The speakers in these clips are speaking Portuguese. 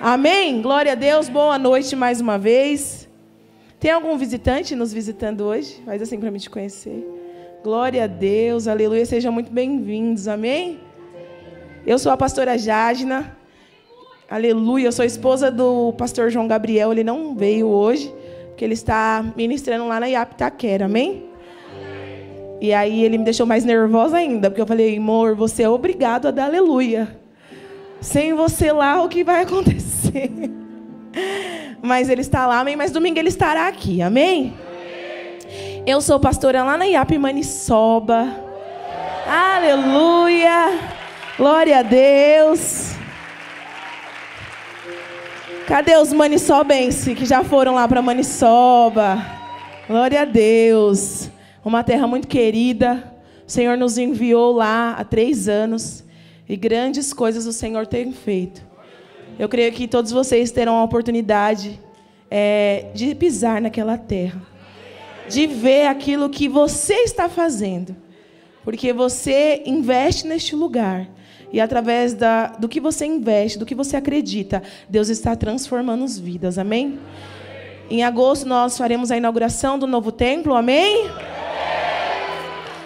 Amém? Glória a Deus, boa noite mais uma vez. Tem algum visitante nos visitando hoje? Faz assim para me te conhecer. Glória a Deus, aleluia, sejam muito bem-vindos, amém? Eu sou a pastora Jadna, aleluia, eu sou esposa do pastor João Gabriel, ele não veio hoje, porque ele está ministrando lá na IAP Itaquera, amém? E aí ele me deixou mais nervosa ainda, porque eu falei, amor, você é obrigado a dar aleluia. Sem você lá, o que vai acontecer? Mas ele está lá, amém? Mas domingo ele estará aqui, amém? Eu sou pastora lá na IAP Maniçoba. Aleluia! Glória a Deus! Cadê os maniçobenses que já foram lá para Maniçoba? Glória a Deus! Uma terra muito querida. O Senhor nos enviou lá há 3 anos. E grandes coisas o Senhor tem feito. Eu creio que todos vocês terão a oportunidade de pisar naquela terra. De ver aquilo que você está fazendo. Porque você investe neste lugar. E através do que você investe, do que você acredita, Deus está transformando as vidas. Amém? Em agosto nós faremos a inauguração do novo templo. Amém?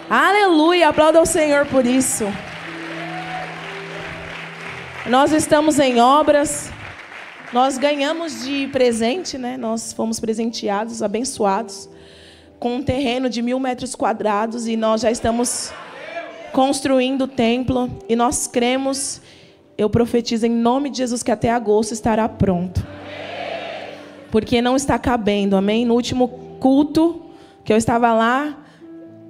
Aleluia! Aplauda ao Senhor por isso. Nós estamos em obras. Nós ganhamos de presente, né? Nós fomos presenteados, abençoados, com um terreno de 1.000 metros quadrados. E nós já estamos construindo o templo. E nós cremos, eu profetizo em nome de Jesus, que até agosto estará pronto. Porque não está cabendo, amém? No último culto que eu estava lá,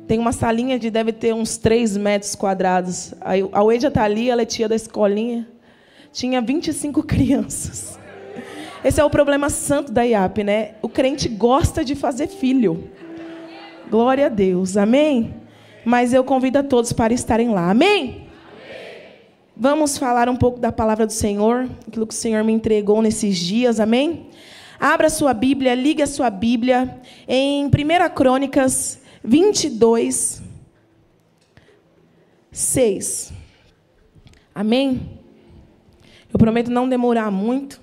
tem uma salinha de deve ter uns 3 metros quadrados. A Uedia está ali, ela é tia da escolinha. Tinha 25 crianças. Esse é o problema santo da IAP, né? O crente gosta de fazer filho. Glória a Deus, amém? Mas eu convido a todos para estarem lá, amém? Vamos falar um pouco da palavra do Senhor, aquilo que o Senhor me entregou nesses dias, amém? Abra sua Bíblia, ligue a sua Bíblia em 1 Crônicas 22, 6. Amém? Eu prometo não demorar muito.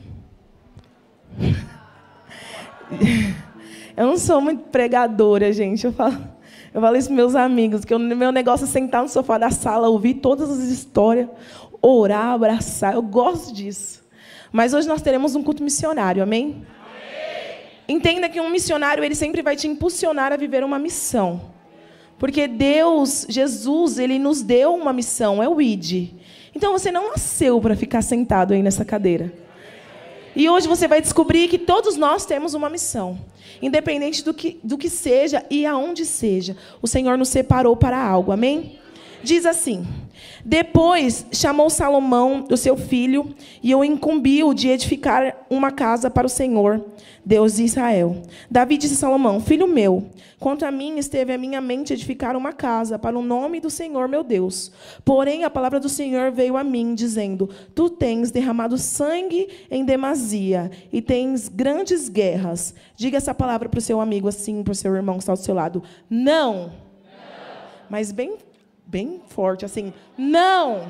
Eu não sou muito pregadora, gente. Eu falo isso para meus amigos, que o meu negócio é sentar no sofá da sala, ouvir todas as histórias, orar, abraçar. Eu gosto disso. Mas hoje nós teremos um culto missionário, amém? Entenda que um missionário, ele sempre vai te impulsionar a viver uma missão. Porque Deus, Jesus, ele nos deu uma missão, é o ID. Então você não nasceu para ficar sentado aí nessa cadeira. E hoje você vai descobrir que todos nós temos uma missão. Independente do que seja e aonde seja. O Senhor nos separou para algo, amém? Diz assim: depois chamou Salomão, o seu filho, e o incumbiu de edificar uma casa para o Senhor, Deus de Israel. Davi disse a Salomão: filho meu, quanto a mim esteve a minha mente edificar uma casa para o nome do Senhor meu Deus. Porém a palavra do Senhor veio a mim, dizendo: tu tens derramado sangue em demasia, e tens grandes guerras. Diga essa palavra para o seu amigo assim, para o seu irmão que está ao seu lado: não. Mas bem forte, assim, não.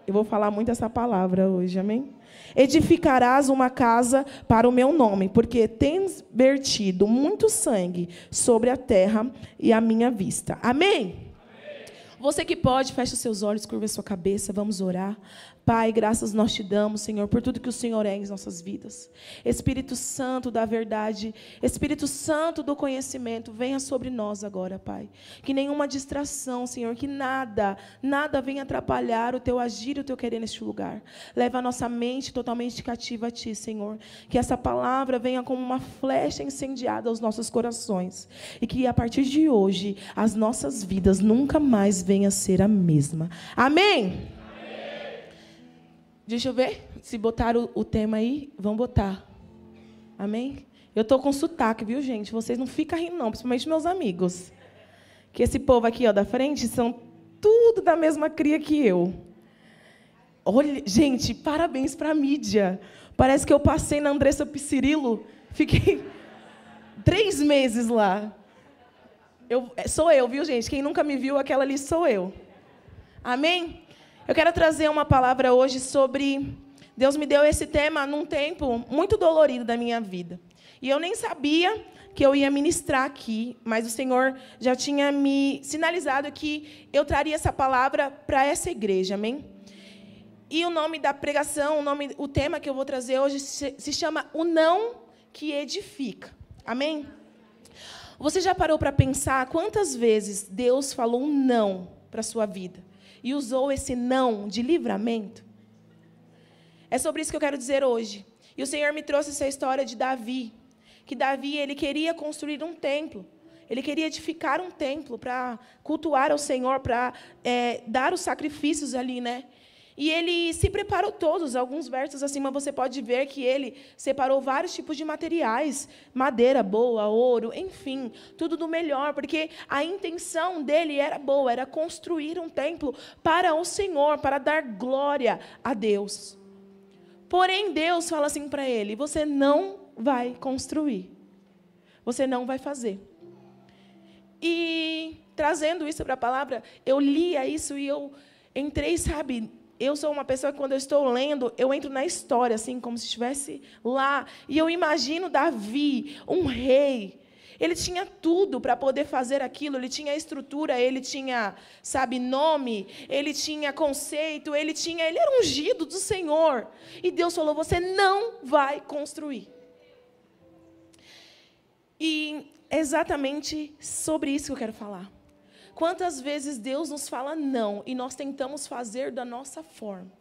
Eu vou falar muito essa palavra hoje, amém? Edificarás uma casa para o meu nome, porque tens vertido muito sangue sobre a terra e a minha vista. Amém? Você que pode, feche os seus olhos, curva a sua cabeça, vamos orar. Pai, graças nós te damos, Senhor, por tudo que o Senhor é em nossas vidas. Espírito Santo da verdade, Espírito Santo do conhecimento, venha sobre nós agora, Pai. Que nenhuma distração, Senhor, que nada venha atrapalhar o teu agir e o teu querer neste lugar. Leva a nossa mente totalmente cativa a ti, Senhor. Que essa palavra venha como uma flecha incendiada aos nossos corações. E que a partir de hoje, as nossas vidas nunca mais venham a ser a mesma. Amém? Deixa eu ver se botaram o tema aí. Vão botar. Amém? Eu estou com sotaque, viu, gente? Vocês não ficam rindo, não. Principalmente meus amigos. Que esse povo aqui, ó, da frente são tudo da mesma cria que eu. Olha, gente, parabéns para a mídia. Parece que eu passei na Andressa Piscirilo. Fiquei 3 meses lá. Sou eu, viu, gente? Quem nunca me viu, aquela ali sou eu. Amém? Eu quero trazer uma palavra hoje sobre Deus me deu esse tema num tempo muito dolorido da minha vida. E eu nem sabia que eu ia ministrar aqui, mas o Senhor já tinha me sinalizado que eu traria essa palavra para essa igreja, amém? E o nome da pregação, o tema que eu vou trazer hoje se chama O Não que Edifica, amém? Você já parou para pensar quantas vezes Deus falou um não para a sua vida e usou esse não de livramento? É sobre isso que eu quero dizer hoje. E o Senhor me trouxe essa história de Davi, que Davi, ele queria construir um templo. Ele queria edificar um templo para cultuar ao Senhor, para dar os sacrifícios ali, né? E ele se preparou todos. Alguns versos acima você pode ver que ele separou vários tipos de materiais. Madeira boa, ouro, enfim, tudo do melhor. Porque a intenção dele era boa, era construir um templo para o Senhor, para dar glória a Deus. Porém, Deus fala assim para ele: você não vai construir. Você não vai fazer. E, trazendo isso para a palavra, eu lia isso e eu entrei, sabe? Eu sou uma pessoa que, quando eu estou lendo, eu entro na história, assim, como se estivesse lá. E eu imagino Davi, um rei. Ele tinha tudo para poder fazer aquilo. Ele tinha estrutura, ele tinha, sabe, nome, ele tinha conceito, ele era ungido do Senhor. E Deus falou: você não vai construir. E é exatamente sobre isso que eu quero falar. Quantas vezes Deus nos fala não e nós tentamos fazer da nossa forma?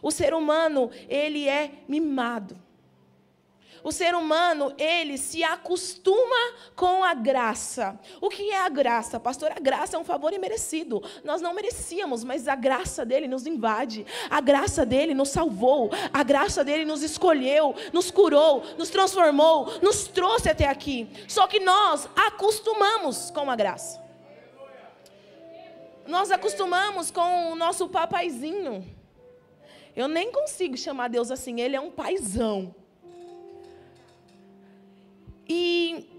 O ser humano, ele é mimado. O ser humano, ele se acostuma com a graça. O que é a graça? Pastor, a graça é um favor imerecido. Nós não merecíamos, mas a graça dele nos invade. A graça dele nos salvou. A graça dele nos escolheu, nos curou, nos transformou, nos trouxe até aqui. Só que nós acostumamos com a graça. Nós acostumamos com o nosso papaizinho. Eu nem consigo chamar Deus assim, ele é um paizão. E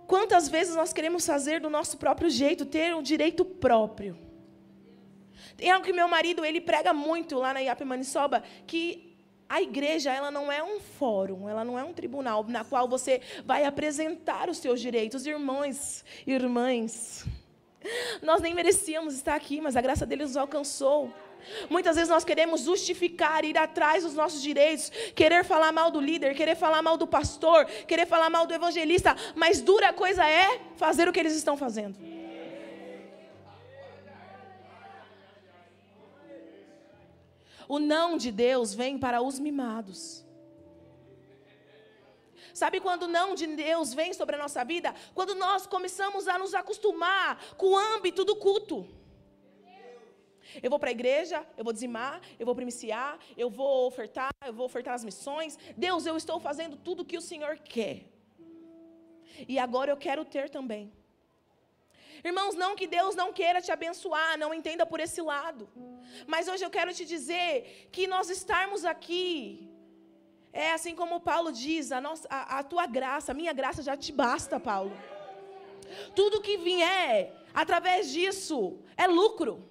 quantas vezes nós queremos fazer do nosso próprio jeito, ter um direito próprio. Tem algo que meu marido, ele prega muito lá na IAP Maniçoba, que a igreja, ela não é um fórum, ela não é um tribunal na qual você vai apresentar os seus direitos. Irmãos, irmãs, nós nem merecíamos estar aqui, mas a graça dele nos alcançou. Muitas vezes nós queremos justificar, ir atrás dos nossos direitos, querer falar mal do líder, querer falar mal do pastor, querer falar mal do evangelista, mas dura coisa é fazer o que eles estão fazendo. O não de Deus vem para os mimados. Sabe quando o não de Deus vem sobre a nossa vida? Quando nós começamos a nos acostumar com o âmbito do culto. Eu vou para a igreja, eu vou dizimar, eu vou primiciar, eu vou ofertar as missões. Deus, eu estou fazendo tudo o que o Senhor quer. E agora eu quero ter também. Irmãos, não que Deus não queira te abençoar, não entenda por esse lado. Mas hoje eu quero te dizer que nós estarmos aqui, é assim como Paulo diz, a tua graça, a minha graça já te basta, Paulo. Tudo que vier através disso é lucro.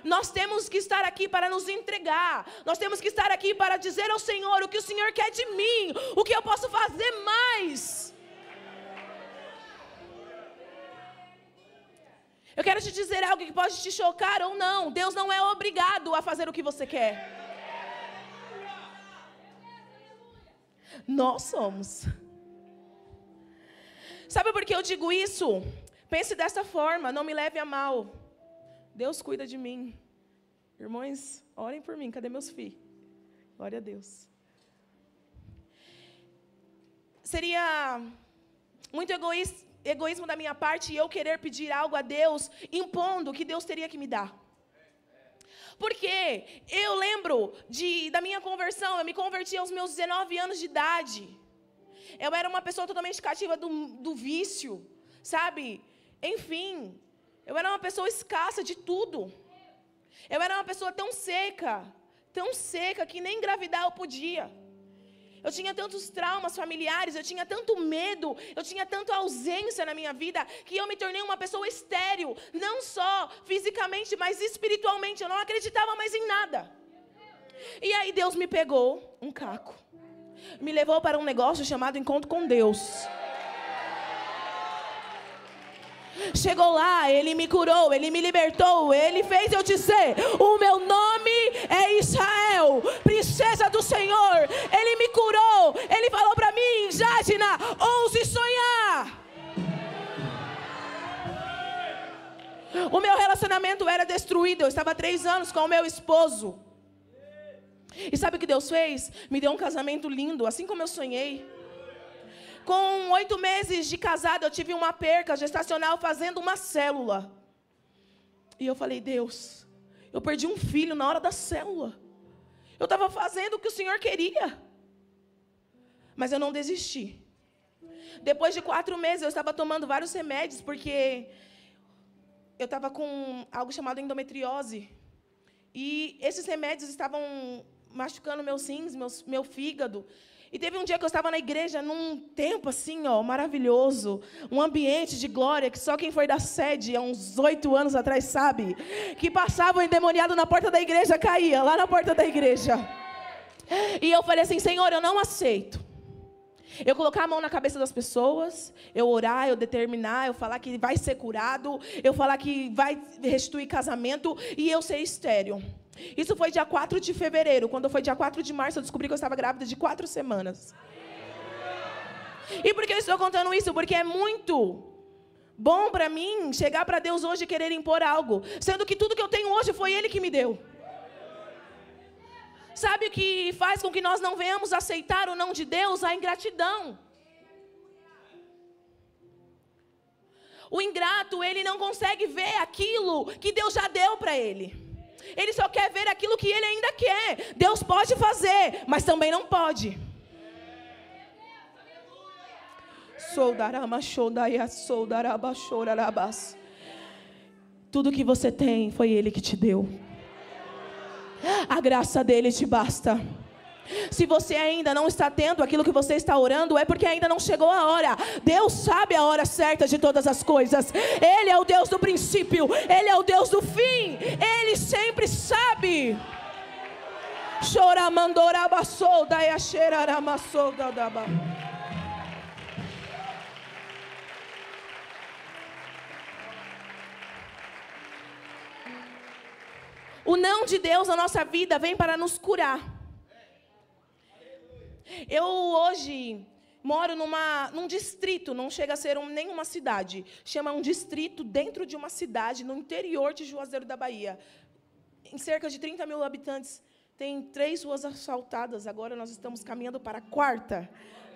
Nós temos que estar aqui para nos entregar. Nós temos que estar aqui para dizer ao Senhor o que o Senhor quer de mim, o que eu posso fazer mais. Eu quero te dizer algo que pode te chocar ou não. Deus não é obrigado a fazer o que você quer. Nós somos. Sabe por que eu digo isso? Pense dessa forma, não me leve a mal. Deus cuida de mim. Irmãos, orem por mim. Cadê meus filhos? Glória a Deus. Seria muito egoísmo da minha parte eu querer pedir algo a Deus, impondo o que Deus teria que me dar. Porque eu lembro da minha conversão. Eu me converti aos meus 19 anos de idade. Eu era uma pessoa totalmente cativa do vício, sabe? Enfim, eu era uma pessoa escassa de tudo. Eu era uma pessoa tão seca que nem engravidar eu podia. Eu tinha tantos traumas familiares, eu tinha tanto medo, eu tinha tanta ausência na minha vida, que eu me tornei uma pessoa estéril, não só fisicamente, mas espiritualmente. Eu não acreditava mais em nada. E aí Deus me pegou um caco. Me levou para um negócio chamado Encontro com Deus. Chegou lá, Ele me curou, Ele me libertou, Ele fez eu dizer: o meu nome é Israel, princesa do Senhor. Ele me curou, Ele falou para mim: Jadna, ouse sonhar. O meu relacionamento era destruído, eu estava há 3 anos com o meu esposo. E sabe o que Deus fez? Me deu um casamento lindo, assim como eu sonhei. Com 8 meses de casada, eu tive uma perca gestacional fazendo uma célula. E eu falei: Deus, eu perdi um filho na hora da célula. Eu estava fazendo o que o Senhor queria. Mas eu não desisti. Depois de 4 meses, eu estava tomando vários remédios, porque eu estava com algo chamado endometriose. E esses remédios estavam machucando meus rins, meu fígado. E teve um dia que eu estava na igreja, num tempo assim, maravilhoso, um ambiente de glória, que só quem foi da sede há uns 8 anos atrás sabe, que passava o endemoniado na porta da igreja, caía lá na porta da igreja. E eu falei assim: Senhor, eu não aceito eu colocar a mão na cabeça das pessoas, eu orar, eu determinar, eu falar que vai ser curado, eu falar que vai restituir casamento, e eu ser estéril. Isso foi dia 4 de fevereiro. Quando foi dia 4 de março, eu descobri que eu estava grávida de 4 semanas. E por que eu estou contando isso? Porque é muito bom para mim chegar para Deus hoje e querer impor algo, sendo que tudo que eu tenho hoje foi Ele que me deu. Sabe o que faz com que nós não venhamos aceitar o não de Deus? A ingratidão. O ingrato, ele não consegue ver aquilo que Deus já deu para ele. Ele só quer ver aquilo que ele ainda quer. Deus pode fazer, mas também não pode. Tudo que você tem foi Ele que te deu. A graça dele te basta. Se você ainda não está tendo aquilo que você está orando, é porque ainda não chegou a hora. Deus sabe a hora certa de todas as coisas. Ele é o Deus do princípio, Ele é o Deus do fim. Ele sempre sabe. O não de Deus na nossa vida vem para nos curar. Eu hoje moro num distrito, não chega a ser nenhuma cidade. Chama um distrito dentro de uma cidade, no interior de Juazeiro da Bahia. Em cerca de 30 mil habitantes, tem 3 ruas asfaltadas. Agora nós estamos caminhando para a 4ª.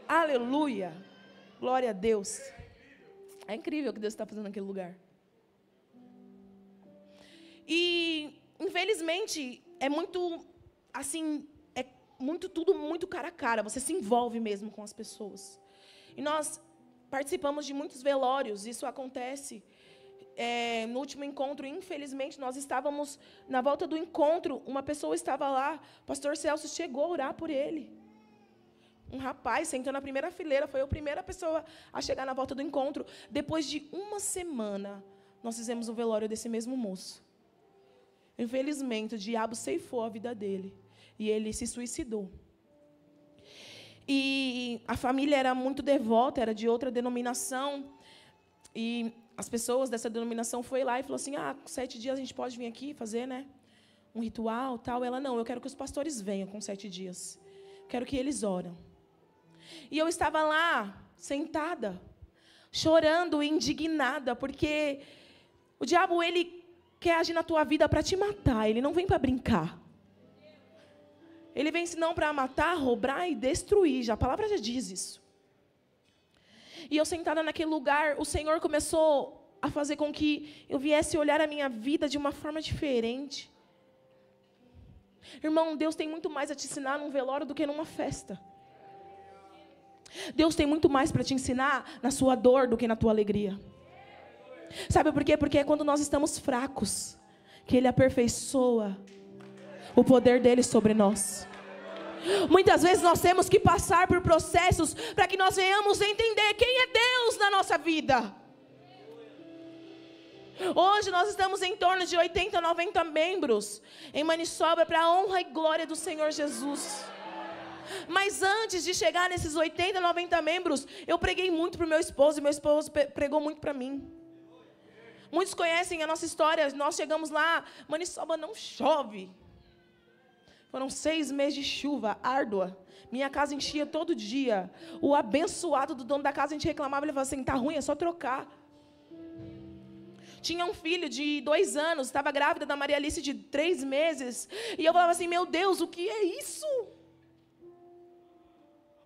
Aleluia! Glória a Deus. É incrível o que Deus está fazendo naquele lugar. E infelizmente, é muito, assim, tudo muito cara a cara. Você se envolve mesmo com as pessoas. E nós participamos de muitos velórios. Isso acontece. No último encontro, infelizmente, nós estávamos na volta do encontro. Uma pessoa estava lá. O pastor Celso chegou a orar por ele. Um rapaz sentou na primeira fileira. Foi a primeira pessoa a chegar na volta do encontro. Depois de 1 semana, nós fizemos o velório desse mesmo moço. Infelizmente, o diabo ceifou a vida dele. E ele se suicidou. E a família era muito devota, era de outra denominação. E as pessoas dessa denominação foi lá e falou assim: 7 dias a gente pode vir aqui fazer, né, um ritual, tal. Ela: não, eu quero que os pastores venham com 7 dias. Quero que eles oram. E eu estava lá, sentada, chorando, indignada, porque o diabo, ele quer agir na tua vida para te matar. Ele não vem para brincar. Ele vem senão para matar, roubar e destruir. A palavra já diz isso. E eu sentada naquele lugar, o Senhor começou a fazer com que eu viesse olhar a minha vida de uma forma diferente. Irmão, Deus tem muito mais a te ensinar num velório do que numa festa. Deus tem muito mais para te ensinar na sua dor do que na tua alegria. Sabe por quê? Porque é quando nós estamos fracos que Ele aperfeiçoa o poder dEle sobre nós. Muitas vezes nós temos que passar por processos para que nós venhamos entender quem é Deus na nossa vida. Hoje nós estamos em torno de 80, 90 membros em Maniçoba para a honra e glória do Senhor Jesus. Mas antes de chegar nesses 80, 90 membros, eu preguei muito para o meu esposo e meu esposo pregou muito para mim. Muitos conhecem a nossa história. Nós chegamos lá, Maniçoba não chove. Foram 6 meses de chuva árdua. Minha casa enchia todo dia. O abençoado do dono da casa, a gente reclamava, ele falava assim, tá ruim, é só trocar. Tinha um filho de 2 anos, estava grávida da Maria Alice de 3 meses. E eu falava assim, meu Deus, o que é isso?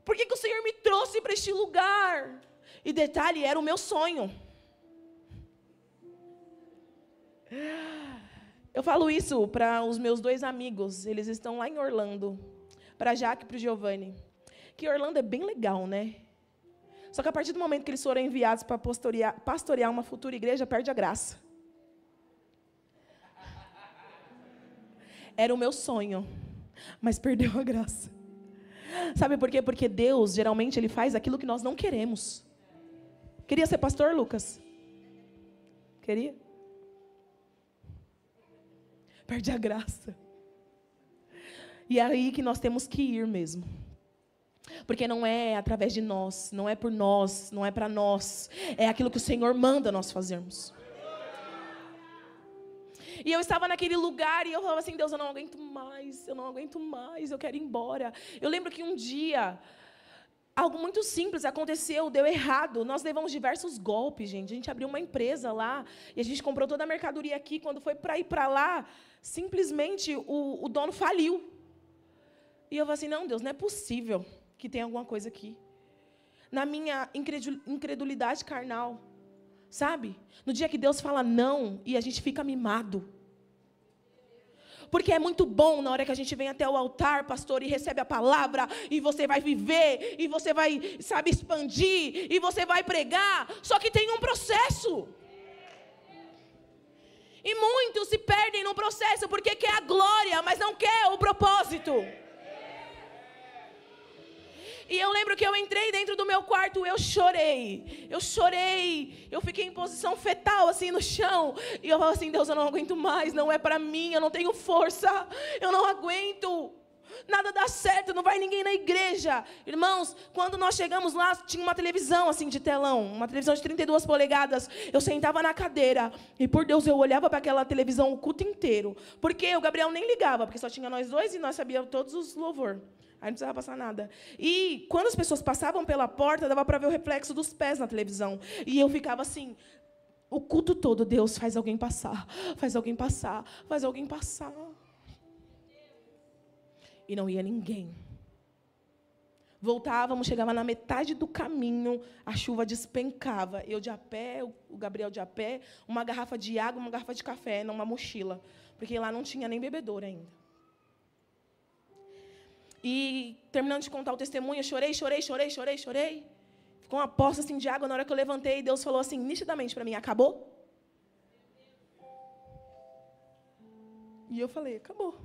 Por que o Senhor me trouxe para este lugar? E detalhe, era o meu sonho. Eu falo isso para os meus 2 amigos. Eles estão lá em Orlando. Para a Jaque e para o Giovanni. Que Orlando é bem legal, né? Só que a partir do momento que eles foram enviados para pastorear uma futura igreja, perde a graça. Era o meu sonho, mas perdeu a graça. Sabe por quê? Porque Deus, geralmente, Ele faz aquilo que nós não queremos. Queria ser pastor, Lucas? Queria? Perde a graça. E é aí que nós temos que ir mesmo. Porque não é através de nós, não é por nós, não é para nós. É aquilo que o Senhor manda nós fazermos. E eu estava naquele lugar e eu falava assim, Deus, eu não aguento mais, eu quero ir embora. Eu lembro que um dia, algo muito simples aconteceu, deu errado. Nós levamos diversos golpes, gente. A gente abriu uma empresa lá e a gente comprou toda a mercadoria aqui. Quando foi para ir para lá, simplesmente o dono faliu. E eu falei assim, não, Deus, não é possível que tenha alguma coisa aqui. Na minha incredulidade carnal, sabe? No dia que Deus fala não e a gente fica mimado. Porque é muito bom na hora que a gente vem até o altar, pastor, e recebe a palavra, e você vai viver, e você vai, sabe, expandir, e você vai pregar. Só que tem um processo. E muitos se perdem no processo porque quer a glória, mas não quer o propósito. E eu lembro que eu entrei dentro do meu quarto, eu chorei, eu fiquei em posição fetal, assim, no chão, e eu falo assim, Deus, eu não aguento mais, não é para mim, eu não tenho força, eu não aguento, nada dá certo, não vai ninguém na igreja. Irmãos, quando nós chegamos lá, tinha uma televisão, assim, de telão, uma televisão de 32 polegadas, eu sentava na cadeira, e por Deus, eu olhava para aquela televisão o culto inteiro, porque o Gabriel nem ligava, porque só tinha nós 2, e nós sabíamos todos os louvor. Aí não precisava passar nada. E quando as pessoas passavam pela porta, dava para ver o reflexo dos pés na televisão. E eu ficava assim, o culto todo, Deus, faz alguém passar, faz alguém passar, faz alguém passar. E não ia ninguém. Voltávamos, chegava na metade do caminho, a chuva despencava. Eu de a pé, o Gabriel de a pé, uma garrafa de água, uma garrafa de café, numa mochila. Porque lá não tinha nem bebedouro ainda. E, terminando de contar o testemunho, eu chorei. Ficou uma poça assim, de água. Na hora que eu levantei, Deus falou assim, nitidamente para mim, acabou? E eu falei, acabou.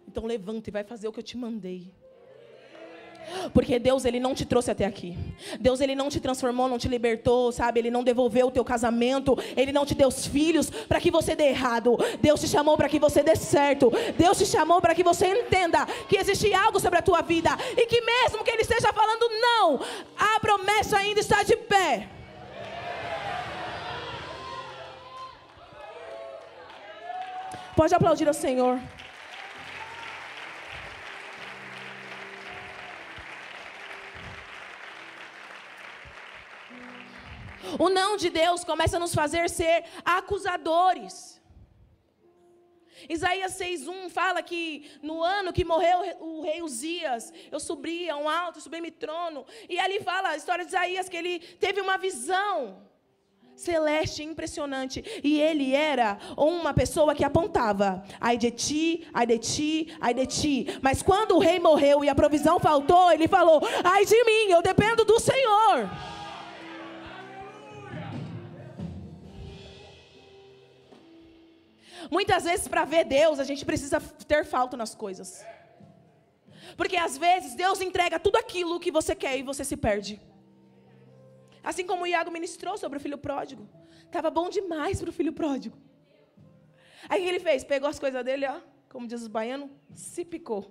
Então levanta e vai fazer o que eu te mandei. Porque Deus, Ele não te trouxe até aqui. Deus, Ele não te transformou, não te libertou, sabe? Ele não devolveu o teu casamento. Ele não te deu os filhos para que você dê errado. Deus te chamou para que você dê certo. Deus te chamou para que você entenda que existe algo sobre a tua vida. E que mesmo que Ele esteja falando não, a promessa ainda está de pé. Pode aplaudir ao Senhor. O não de Deus começa a nos fazer ser acusadores. Isaías 6:1 fala que no ano que morreu o rei Uzias, eu subi a um alto, sublime trono. E ali fala a história de Isaías que ele teve uma visão celeste impressionante. E ele era uma pessoa que apontava, ai de ti, ai de ti, ai de ti. Mas quando o rei morreu e a provisão faltou, ele falou, ai de mim, eu dependo do Senhor. Muitas vezes, para ver Deus, a gente precisa ter falta nas coisas. Porque às vezes Deus entrega tudo aquilo que você quer e você se perde. Assim como o Iago ministrou sobre o filho pródigo. Estava bom demais para o filho pródigo. Aí o que ele fez? Pegou as coisas dele, ó, como diz os baianos, se picou.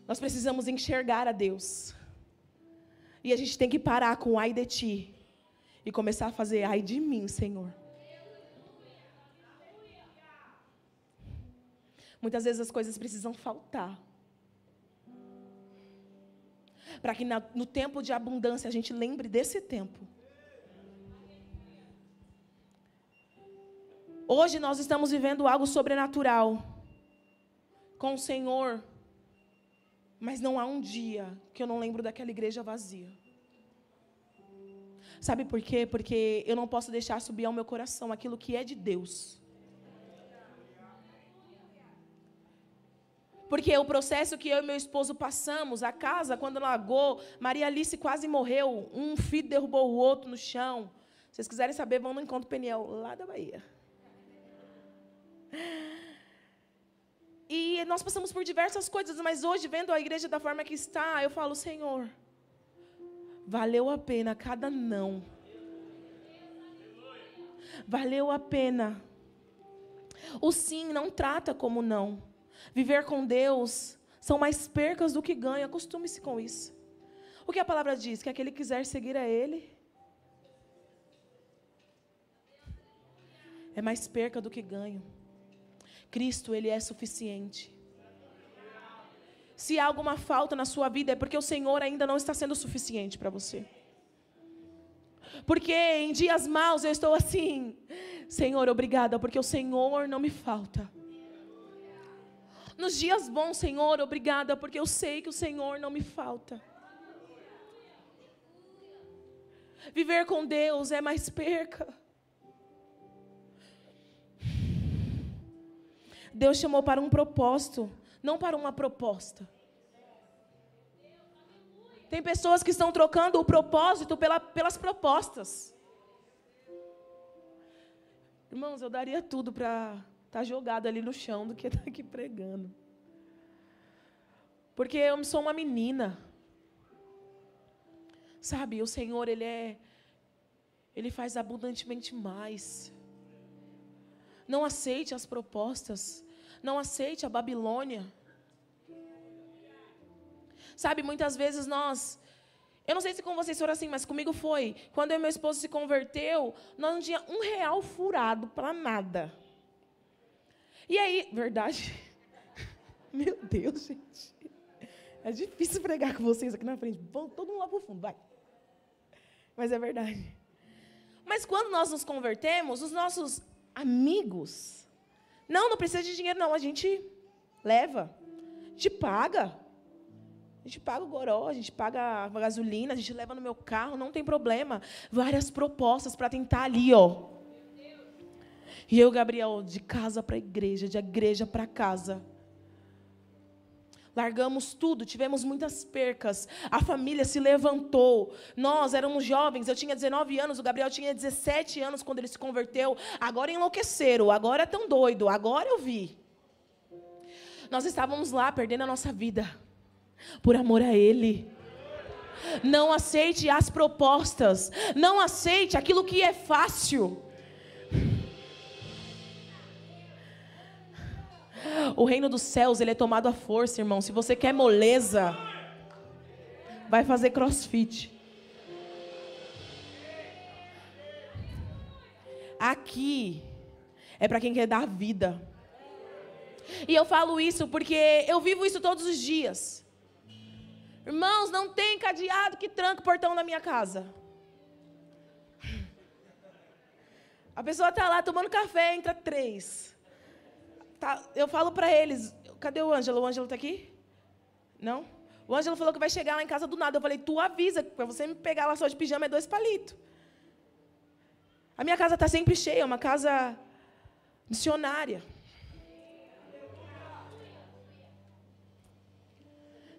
Nós precisamos enxergar a Deus. E a gente tem que parar com ai de ti. E começar a fazer ai de mim, Senhor. Muitas vezes as coisas precisam faltar. Para que no tempo de abundância a gente lembre desse tempo. Hoje nós estamos vivendo algo sobrenatural. Com o Senhor. Mas não há um dia que eu não lembro daquela igreja vazia. Sabe por quê? Porque eu não posso deixar subir ao meu coração aquilo que é de Deus. Porque o processo que eu e meu esposo passamos, a casa, quando alagou, Maria Alice quase morreu, um filho derrubou o outro no chão. Se vocês quiserem saber, vão no Encontro Peniel, lá da Bahia. E nós passamos por diversas coisas, mas hoje, vendo a igreja da forma que está, eu falo, Senhor, valeu a pena cada não. Valeu a pena. O sim não trata como não. Viver com Deus são mais percas do que ganho. Acostume-se com isso. O que a palavra diz? Que aquele que quiser seguir a Ele é mais perca do que ganho. Cristo, Ele é suficiente. Se há alguma falta na sua vida, é porque o Senhor ainda não está sendo suficiente para você. Porque em dias maus eu estou assim, Senhor, obrigada, porque o Senhor não me falta. Nos dias bons, Senhor, obrigada, porque eu sei que o Senhor não me falta. Viver com Deus é mais perca. Deus chamou para um propósito, não para uma proposta. Tem pessoas que estão trocando o propósito pelas propostas. Irmãos, eu daria tudo para estar jogado ali no chão do que estar aqui pregando. Porque eu sou uma menina. Sabe, o Senhor, Ele faz abundantemente mais. Não aceite as propostas. Não aceite a Babilônia. Sabe, muitas vezes eu não sei se com vocês foram assim, mas comigo foi. Quando eu e meu esposo se converteu, nós não tinha R$1 furado para nada. E aí, verdade? Meu Deus, gente. É difícil pregar com vocês aqui na frente. Vão todo mundo lá para o fundo, vai. Mas é verdade. Mas quando nós nos convertemos, os nossos amigos... Não precisa de dinheiro, não. A gente leva. A gente paga. A gente paga o goró, a gente paga a gasolina, a gente leva no meu carro, não tem problema. Várias propostas para tentar ali, ó. E eu, Gabriel, de casa para a igreja, de igreja para casa. Largamos tudo, tivemos muitas percas. A família se levantou. Nós éramos jovens, eu tinha 19 anos, o Gabriel tinha 17 anos quando ele se converteu. Agora enlouqueceram, agora é tão doido, agora eu vi. Nós estávamos lá perdendo a nossa vida por amor a Ele. Não aceite as propostas. Não aceite aquilo que é fácil. O reino dos céus, ele é tomado à força, irmão. Se você quer moleza, vai fazer crossfit. Aqui é para quem quer dar vida. E eu falo isso porque eu vivo isso todos os dias. Irmãos, não tem cadeado que tranca o portão da minha casa. A pessoa está lá tomando café, entra 3. Eu falo para eles, cadê o Ângelo? O Ângelo está aqui? Não? O Ângelo falou que vai chegar lá em casa do nada. Eu falei, tu avisa, para você me pegar lá só de pijama é 2 palitos. A minha casa está sempre cheia, é uma casa missionária.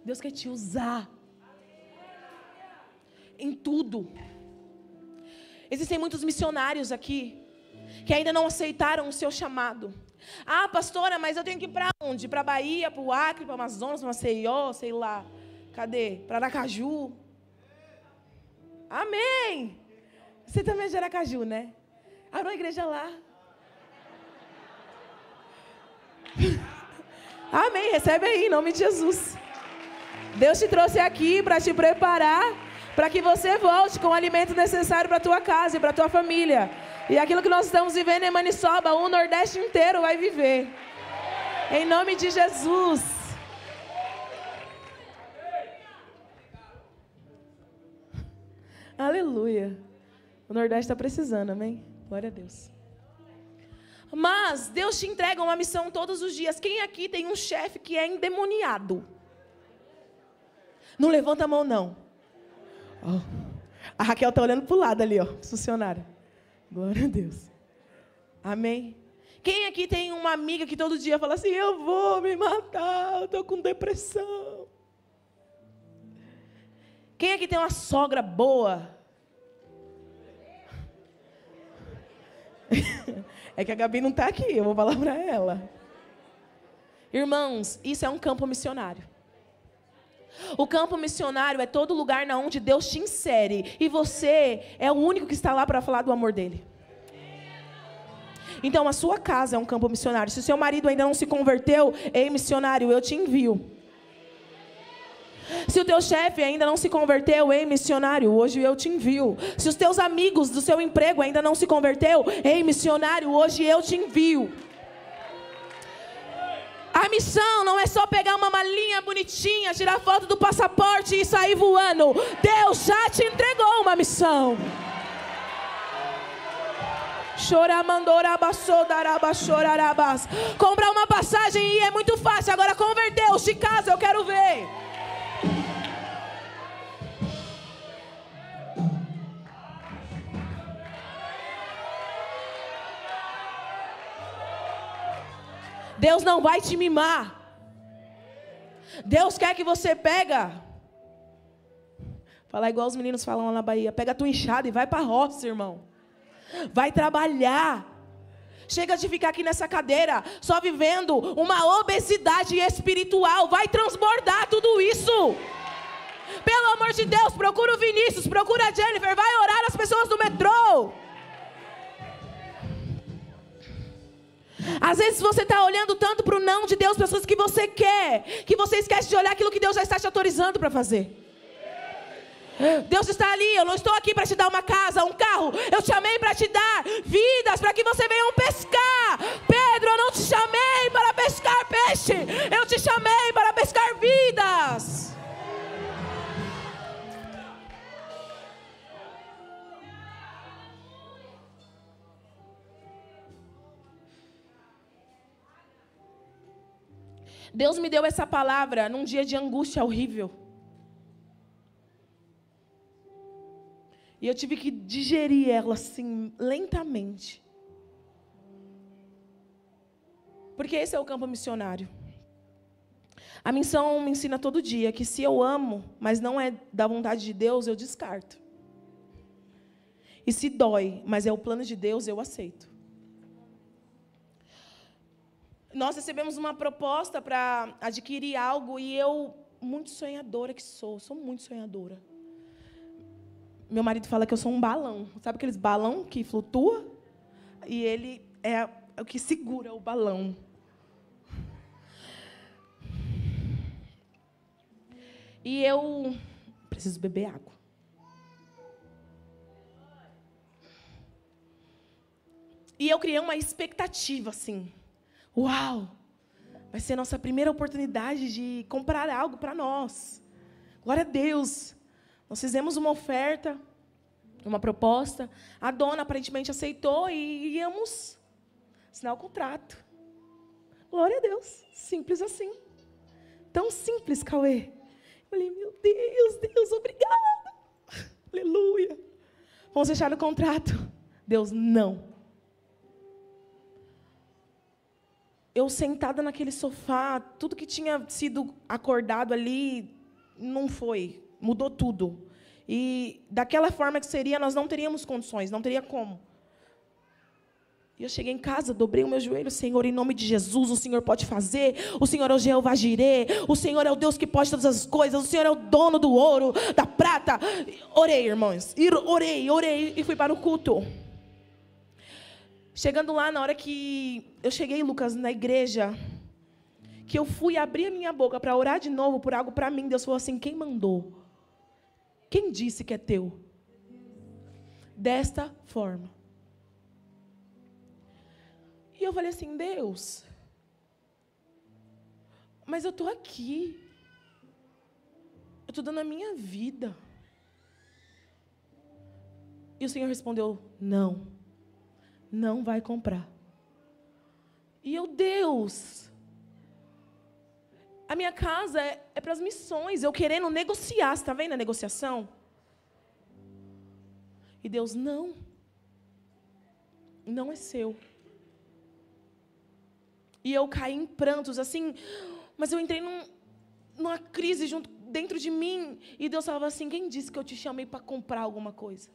Deus quer te usar em tudo. Existem muitos missionários aqui que ainda não aceitaram o seu chamado. Ah, pastora, mas eu tenho que ir para onde? Para Bahia, para o Acre, para o Amazonas, para Maceió, sei lá. Cadê? Para Aracaju. Amém. Você também é de Aracaju, né? Abre uma igreja lá. Amém. Recebe aí, em nome de Jesus. Deus te trouxe aqui para te preparar, para que você volte com o alimento necessário para a tua casa e para a tua família. E aquilo que nós estamos vivendo em Maniçoba, o Nordeste inteiro vai viver. Em nome de Jesus. Aleluia. O Nordeste está precisando, amém? Glória a Deus. Mas Deus te entrega uma missão todos os dias. Quem aqui tem um chefe que é endemoniado? Não levanta a mão, não. Oh. A Raquel está olhando para o lado ali, ó, funcionária. Glória a Deus. Amém? Quem aqui tem uma amiga que todo dia fala assim, eu vou me matar, eu estou com depressão. Quem aqui tem uma sogra boa? É que a Gabi não está aqui, eu vou falar para ela. Irmãos, isso é um campo missionário. O campo missionário é todo lugar onde Deus te insere. E você é o único que está lá para falar do amor dele. Então a sua casa é um campo missionário. Se o seu marido ainda não se converteu, ei missionário, eu te envio. Se o teu chefe ainda não se converteu, ei missionário, hoje eu te envio. Se os teus amigos do seu emprego ainda não se converteu, ei missionário, hoje eu te envio. A missão não é só pegar uma malinha bonitinha, tirar foto do passaporte e sair voando. Deus já te entregou uma missão. Comprar uma passagem e é muito fácil. Agora converteu, de casa eu quero ver. Deus não vai te mimar. Deus quer que você pega. Falar igual os meninos falam lá na Bahia. Pega a tua enxada e vai para a roça, irmão. Vai trabalhar. Chega de ficar aqui nessa cadeira só vivendo uma obesidade espiritual. Vai transbordar tudo isso. Pelo amor de Deus, procura o Vinícius, procura a Jennifer. Vai orar as pessoas do metrô. Às vezes você está olhando tanto para o não de Deus, para as coisas que você quer, que você esquece de olhar aquilo que Deus já está te autorizando para fazer. Deus está ali, eu não estou aqui para te dar uma casa, um carro. Eu te chamei para te dar vidas, para que você venha pescar. Pedro, eu não te chamei para pescar peixe, eu te chamei para pescar vidas. Deus me deu essa palavra num dia de angústia horrível. E eu tive que digerir ela assim, lentamente. Porque esse é o campo missionário. A missão me ensina todo dia que se eu amo, mas não é da vontade de Deus, eu descarto. E se dói, mas é o plano de Deus, eu aceito. Nós recebemos uma proposta para adquirir algo e eu, muito sonhadora que sou muito sonhadora. Meu marido fala que eu sou um balão. Sabe aqueles balão que flutua? E ele é o que segura o balão. E eu preciso beber água. E eu criei uma expectativa assim. Uau! Vai ser a nossa primeira oportunidade de comprar algo para nós. Glória a Deus. Nós fizemos uma oferta, uma proposta. A dona aparentemente aceitou e íamos assinar o contrato. Glória a Deus. Simples assim. Tão simples, Cauê. Eu falei, meu Deus, Deus, obrigada. Aleluia. Vamos fechar o contrato. Deus, não. Eu sentada naquele sofá, tudo que tinha sido acordado ali, não foi. Mudou tudo. E daquela forma que seria, nós não teríamos condições, não teria como. E eu cheguei em casa, dobrei o meu joelho, Senhor, em nome de Jesus, o Senhor pode fazer, o Senhor é o Jeová Jirê, o Senhor é o Deus que pode todas as coisas, o Senhor é o dono do ouro, da prata. Orei, irmãos, orei e fui para o culto. Chegando lá, na hora que eu cheguei, Lucas, na igreja, que eu fui abrir a minha boca para orar de novo por algo para mim, Deus falou assim: quem mandou? Quem disse que é teu? Desta forma. E eu falei assim: Deus, mas eu estou aqui. Eu estou dando a minha vida. E o Senhor respondeu: não vai comprar. E eu, Deus, a minha casa é para as missões, eu querendo negociar, você está vendo a negociação? E Deus, não é seu. E eu caí em prantos, assim, mas eu entrei numa crise dentro de mim. E Deus falava assim: quem disse que eu te chamei para comprar alguma coisa?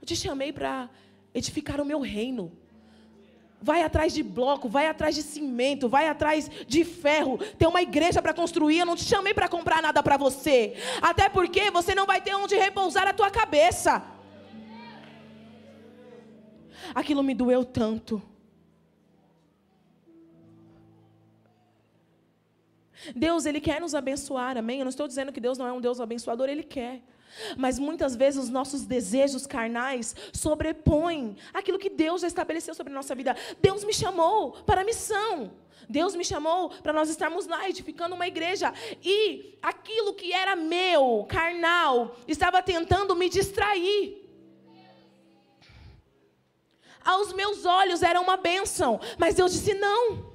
Eu te chamei para edificar o meu reino. Vai atrás de bloco, vai atrás de cimento, vai atrás de ferro. Tem uma igreja para construir, eu não te chamei para comprar nada para você. Até porque você não vai ter onde repousar a tua cabeça. Aquilo me doeu tanto. Deus, Ele quer nos abençoar, amém? Eu não estou dizendo que Deus não é um Deus abençoador, Ele quer. Mas muitas vezes os nossos desejos carnais sobrepõem aquilo que Deus já estabeleceu sobre a nossa vida. Deus me chamou para a missão. Deus me chamou para nós estarmos lá edificando uma igreja. E aquilo que era meu, carnal, estava tentando me distrair. Aos meus olhos era uma bênção, mas Deus disse não.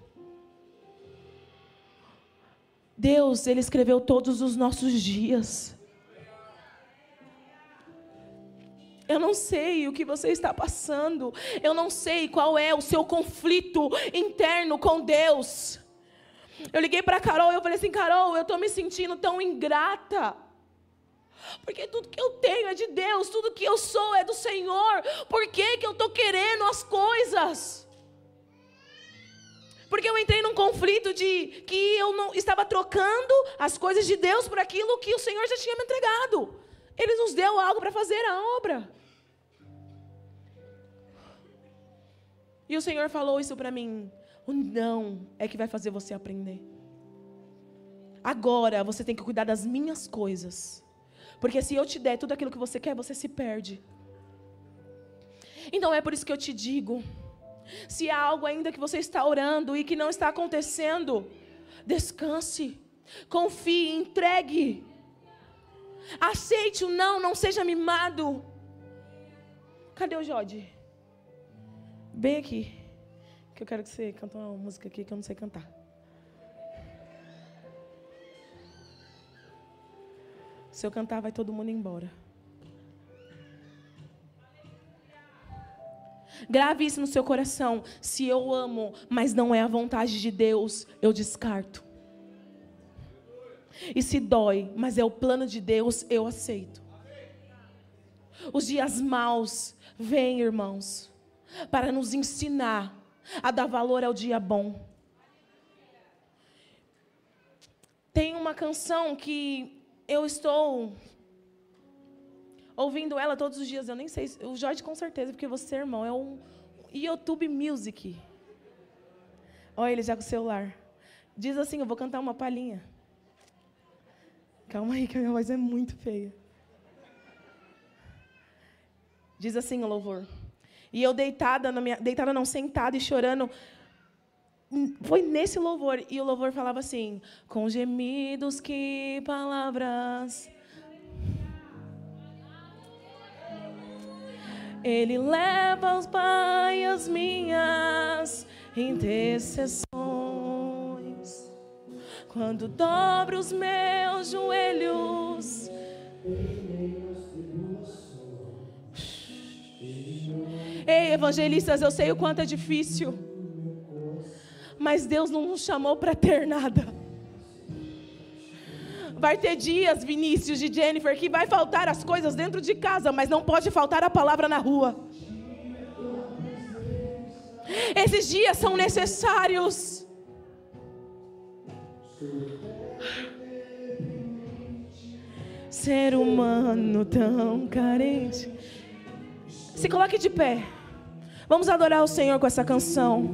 Deus, Ele escreveu todos os nossos dias. Eu não sei o que você está passando. Eu não sei qual é o seu conflito interno com Deus. Eu liguei para a Carol e eu falei assim: Carol, eu estou me sentindo tão ingrata. Porque tudo que eu tenho é de Deus, tudo que eu sou é do Senhor. Por que eu estou querendo as coisas? Porque eu entrei num conflito de que eu não estava trocando as coisas de Deus por aquilo que o Senhor já tinha me entregado. Ele nos deu algo para fazer a obra. E o Senhor falou isso para mim: o não é que vai fazer você aprender. Agora você tem que cuidar das minhas coisas. Porque se eu te der tudo aquilo que você quer, você se perde. Então é por isso que eu te digo: se há algo ainda que você está orando e que não está acontecendo, descanse, confie, entregue. Aceite o não seja mimado. Cadê o Jode? Bem aqui, que eu quero que você cante uma música aqui que eu não sei cantar. Se eu cantar, vai todo mundo embora. Grave isso no seu coração. Se eu amo, mas não é a vontade de Deus, eu descarto. E se dói, mas é o plano de Deus, eu aceito. Os dias maus vêm, irmãos, para nos ensinar a dar valor ao dia bom. Tem uma canção que eu estou ouvindo ela todos os dias. Eu nem sei, o Jorge com certeza, porque você, irmão, é um YouTube Music. Olha ele já com o celular. Diz assim: eu vou cantar uma palhinha. Calma aí, que a minha voz é muito feia. Diz assim o louvor: e eu deitada não, sentada e chorando. Foi nesse louvor, e o louvor falava assim: com gemidos que palavras Ele leva aos Pai as minhas intercessões. Quando dobro os meus joelhos, ei, evangelistas, eu sei o quanto é difícil, mas Deus não nos chamou para ter nada. Vai ter dias, Vinícius e Jennifer, que vai faltar as coisas dentro de casa, mas não pode faltar a palavra na rua. Esses dias são necessários. Ser humano tão carente. Se coloque de pé. Vamos adorar o Senhor com essa canção.